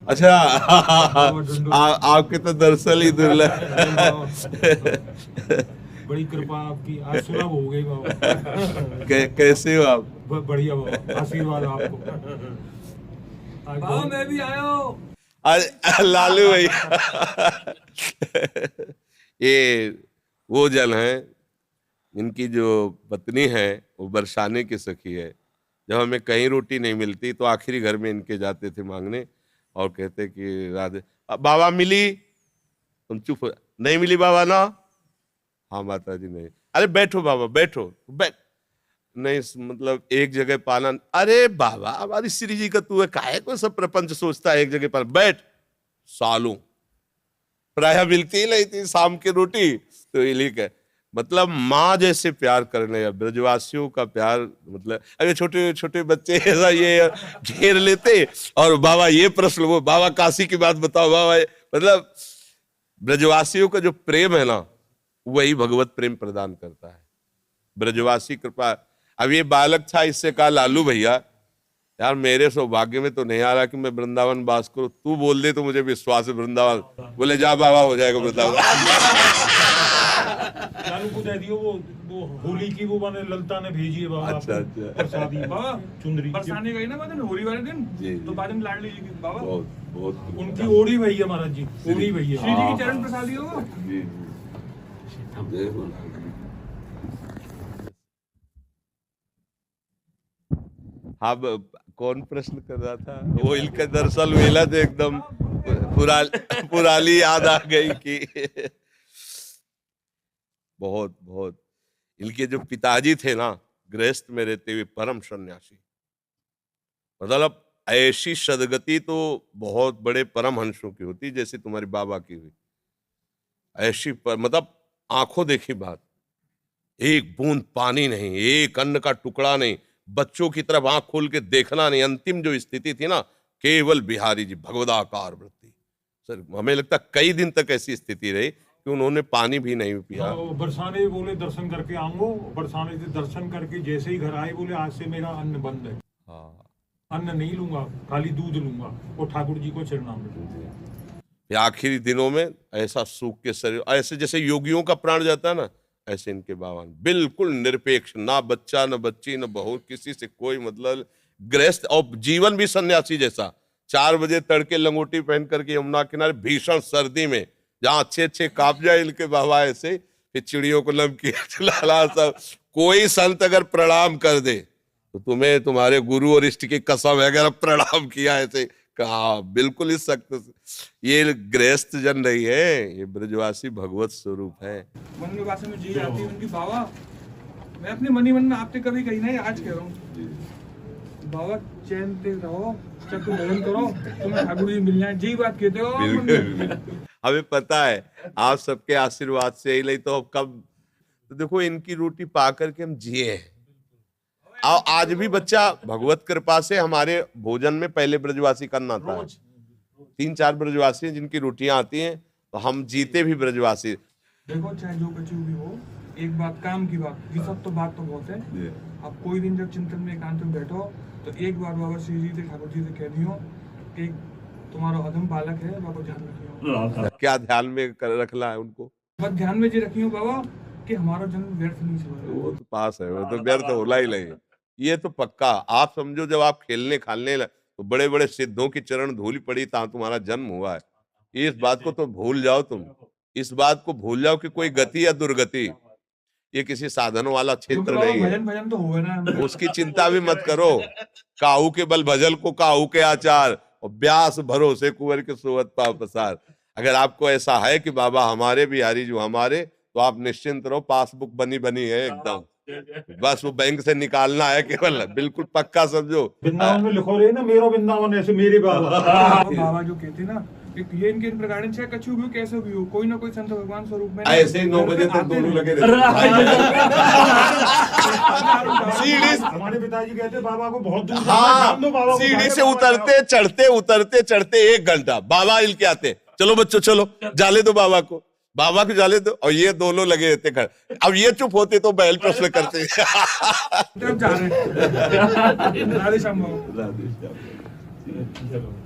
अच्छा आपके तो दरअसल ही दुर्लभ। बड़ी कृपा आपकी, आज सुलभ हो गई बाबा। कैसे हो आप? बढ़िया बाबा, आशीर्वाद आपको। बाबा मैं भी आया हूँ। अरे लालू भैया ये वो जन है, इनकी जो पत्नी है वो बरसाने की सखी है। जब हमें कहीं रोटी नहीं मिलती तो आखिरी घर में इनके जाते थे मांगने और कहते कि राधे बाबा मिली, तुम चुप हो, नहीं मिली बाबा ना, हाँ माता जी नहीं, अरे बैठो बाबा बैठो, बैठ नहीं, मतलब एक जगह पाना, अरे बाबा हमारी श्री जी का तू है, काहे को सब प्रपंच सोचता है, एक जगह पाना, बैठ। सालों प्रायः मिलती ही नहीं थी शाम की रोटी, तो ये है मतलब माँ जैसे प्यार करने, ब्रजवासियों का प्यार, मतलब अरे छोटे छोटे बच्चे ऐसा ये घेर लेते और बाबा ये प्रश्न, वो बाबा काशी की बात बताओ बाबा, मतलब ब्रजवासियों का जो प्रेम है ना वही भगवत प्रेम प्रदान करता है, ब्रजवासी कृपा। अब ये बालक था, इससे कहा लालू भैया यार मेरे सौभाग्य में तो नहीं आ रहा कि मैं वृंदावन वास करूं, तू बोल दे तो मुझे विश्वास है वृंदावन। बोले जा बाबा हो जाएगा वृंदावन। लालू को दे दियो वो होली की वो मैंने ललता ने भेजी है बाबा। अच्छा अच्छा प्रसादी बाबा चुंदरी बरसाने गई ना बाद होली वाले दिन, तो बाद में लाडली जी की बाबा बहुत बहुत उनकी ओढ़ी भैया महाराज जी, ओढ़ी भैया श्री जी की चरण प्रसादी हो। जी जय हो। अब कौन प्रश्न कर रहा था? वो इनका दरअसल वेला तो एकदम पुरानी याद आ गई कि बहुत बहुत इनके जो पिताजी थे ना गृहस्थ में रहते हुए परम सन्यासी, मतलब ऐसी सदगति तो बहुत बड़े परमहंसों की होती जैसे तुम्हारे बाबा की हुई, ऐसी मतलब आंखों देखी बात, एक बूंद पानी नहीं, एक अन्न का टुकड़ा नहीं, बच्चों की तरफ आंख खोल के देखना नहीं। अंतिम जो स्थिति थी ना, केवल बिहारी जी भगवदाकार वृत्ति, सर हमें लगता कई दिन तक ऐसी स्थिति रही कि उन्होंने पानी भी नहीं पिया। बरसाने बोले दर्शन करके आऊंगो, बरसाने से दर्शन करके जैसे ही घर आए बोले आज से मेरा अन्न बंद है, हाँ अन्न नहीं लूंगा, खाली दूध लूंगा और ठाकुर जी को चरणामृत। आखिरी दिनों में ऐसा सूख के शरीर, ऐसे जैसे योगियों का प्राण जाता है ना, ऐसे इनके बाबा बिल्कुल निरपेक्ष, ना बच्चा न बच्ची न बहू, किसी से कोई मतलब, गृहस्थ और जीवन भी सन्यासी जैसा। 4 बजे तड़के लंगोटी पहन करके यमुना किनारे भीषण सर्दी में, जहाँ अच्छे अच्छे काप जाए इनके बाबा, ऐसे फिर चिड़ियों को नमकीन खिलाना सब। कोई संत अगर प्रणाम कर दे तो तुम्हें तुम्हारे गुरु और इष्ट की कसम है, अगर प्रणाम किया ऐसे कहा, बिल्कुल इस सख्त। ये गृहस्थ जन नहीं है, ये ब्रजवासी भगवत स्वरूप है। मन में भाषा में जी आती है उनकी बाबा, मैं अपने मनी मन में आपसे कभी कही नहीं, आज कह रहा हूँ बाबा चैन से रहो, चक्र भजन करो, तुम्हें ठाकुर जी मिल जाए, जी बात कहते हो आप मन में। हमें पता है आप सबके आशीर्वाद से ही, नहीं तो कब, तो देखो इनकी रोटी पा करके हम जिए हैं। आज भी बच्चा भगवत कृपा से हमारे भोजन में पहले ब्रजवासी करना आता है, 3-4 ब्रजवासी हैं जिनकी रोटियां आती हैं, तो हम जीते भी ब्रजवासी। देखो चाहे जो कुछ भी हो, एक बात काम की बात, ये सब तो बात तो बहुत है। अब कोई दिन जब चिंतन में एकांत में बैठो तो एक बार बाबा श्री जी से ठाकुर जी से कह दियो कि तुम्हारा अधम बालक है, बाबा ध्यान रखियो। क्या ध्यान में रखना है उनको? बस ध्यान में जी रखियो बाबा कि हमारा जन्म व्यर्थ नहीं चला। वो तो पास है, वो तो व्यर्थ होला ही नहीं, ये तो पक्का। आप समझो जब आप खेलने खालने तो बड़े बड़े सिद्धों की चरण धूल पड़ी ता तुम्हारा जन्म हुआ है, इस बात को तो भूल जाओ तुम, इस बात को भूल जाओ कि कोई गति या दुर्गति, ये किसी साधन वाला क्षेत्र नहीं है। भजन भजन तो हुआ ना, उसकी चिंता भी मत करो। काहू के बल भजल को काहू के आचार, और ब्यास भरोसे कुंवर के सोवत पाव पसार। अगर आपको ऐसा है कि बाबा हमारे बिहारी जो हमारे, तो आप निश्चिंत रहो, पासबुक बनी बनी है एकदम, बस वो बैंक से निकालना है केवल, बिल्कुल पक्का समझो। वृंदावन में लिखो रहे ना, मेरा वृंदावन ऐसे मेरे बाबा। बाबा जो कहते ना ये इनके इन प्रकार चाहे कछु भी हो कैसे भी हो, कोई ना कोई संत भगवान स्वरूप में ऐसे ही 9 बजे तक दोनों लगे रहते। हमारे पिताजी कहते बाबा को बहुत दूर हाँ, सीढ़ी से उतरते चढ़ते 1 घंटा बाबा हिल के आते, चलो बच्चों चलो जाले दो बाबा को जाले दो, और ये दोनों लगे रहते खड़े। अब ये चुप होते तो बैल प्रश्न करते। जा रहे हैं। राधे श्याम बाबा। राधे श्याम।